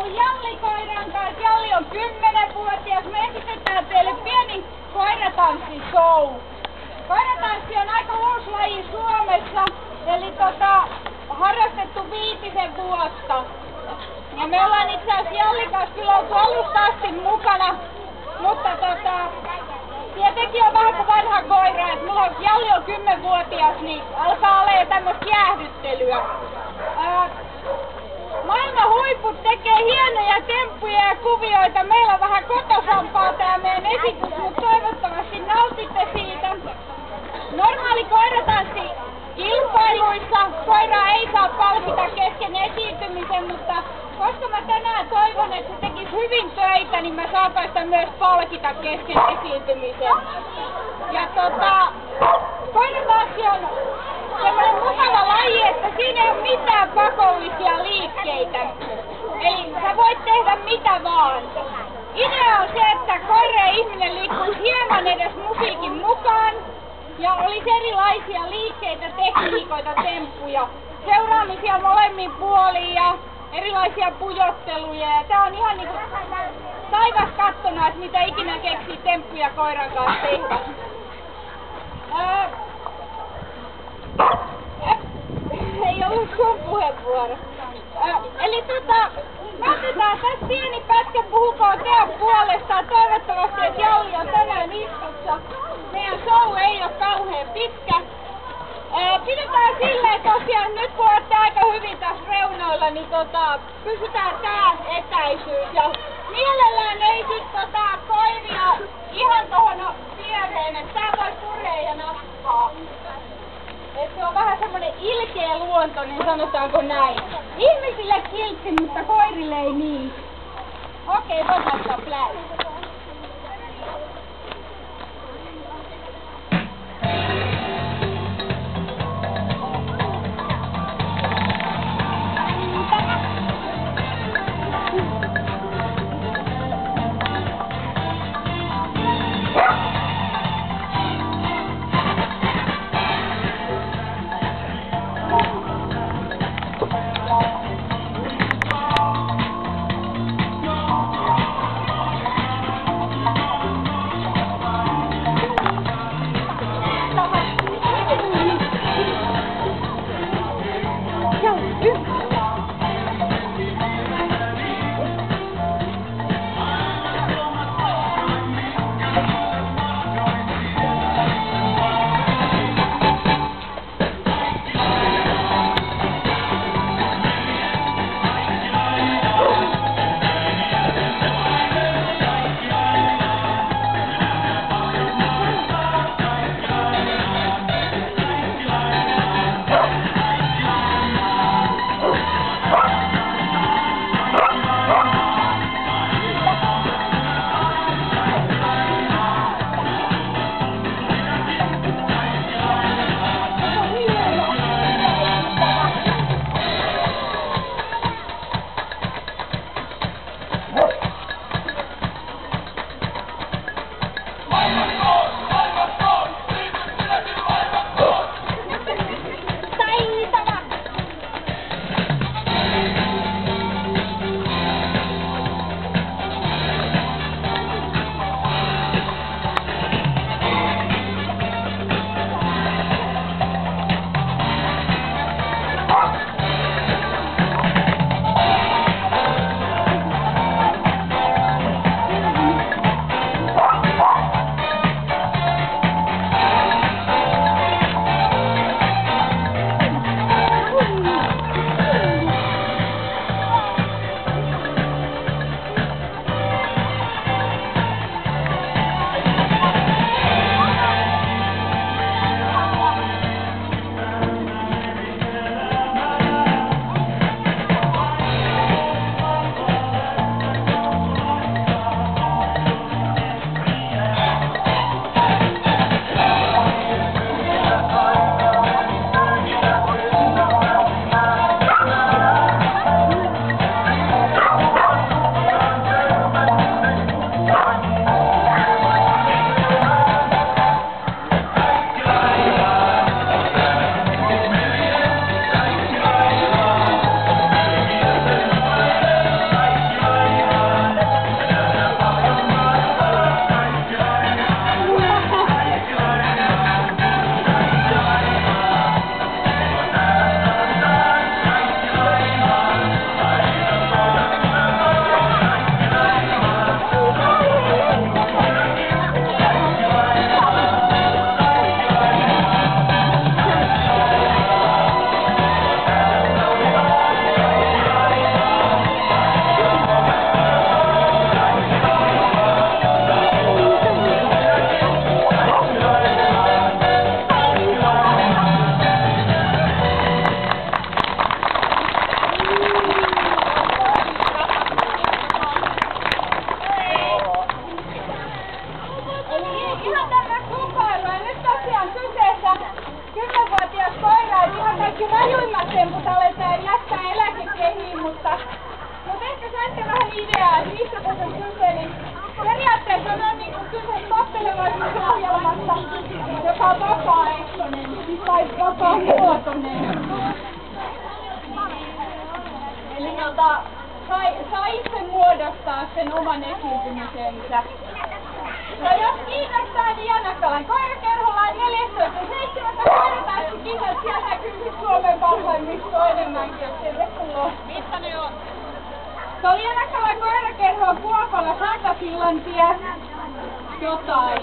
Jalli-koiran kanssa. Jalli on 10-vuotias. Me esitetään teille pieni koiratanssishow. Koiratanssi on aika uusi laji Suomessa, eli harrastettu 5 vuotta. Ja me ollaan itse asiassa Jallin kanssa kyllä oltu alusta asti mukana, mutta tietenkin on vähän kuin vanha koira, että mulla on Jalli on 10-vuotias, niin alkaa olemaan tämmöistä jäähdyttelyä. Maailman huiput tekee hienoja temppuja ja kuvioita. Meillä on vähän kotosampaa tää meidän esitys, mutta toivottavasti nautitte siitä. Normaali koiratanssi kilpailuissa koiraa ei saa palkita kesken esiintymisen, mutta koska mä tänään toivon, että se tekisi hyvin töitä, niin mä saatan sitä myös palkita kesken esiintymisen. Ja koiratanssi on semmoinen mukava laji, että siinä ei ole mitään pakollisia liikkeitä. Eli sä voit tehdä mitä vaan. Idea on se, että koira ja ihminen liikkuisi hieman edes musiikin mukaan. Ja olisi erilaisia liikkeitä, tekniikoita, temppuja, seuraamisia molemmin puoliin ja erilaisia pujotteluja. Ja tää on ihan niinku taivas kattona, että mitä ikinä keksii temppuja koiran kanssa tehdä. Ei ollut sun puheenvuoro. Eli me otetaan tässä pieni pätkä, puhukoon teidän puolestaan. Toivottavasti, että Jalli on tänään iskussa. Meidän show ei ole kauhean pitkä. Pidetään silleen tosiaan, nyt kun olette aika hyvin tässä reunoilla, niin pysytään tää etäisyys. Ja mielellään ei sit koiria ihan tohon viereen, että tää voi purea ja nappaa. Et se on vähän semmonen ilkeä luonto, niin sanotaanko näin. Ihmisille kiltti, mutta koirille ei niin. Okei, voidaan play. ideaa, että mistä tässä on kyse, niin periaatteessa on niin kuin kyse tottelevaisuusohjelmasta, joka on vapaaehtoinen tai vapaamuotoinen. Eli saa itse muodostaa sen oman esiintymisensä. No jos kiinnostaa, niin Janakkalan koirakerholla on 14.7. koiratanssikisat. Siellä näkyy Suomen parhaimmista enemmänkin. Tervetuloa. Missä ne on? Se oli Janakkalan koirakerho Kuopalla, Santasillantie. Jotain.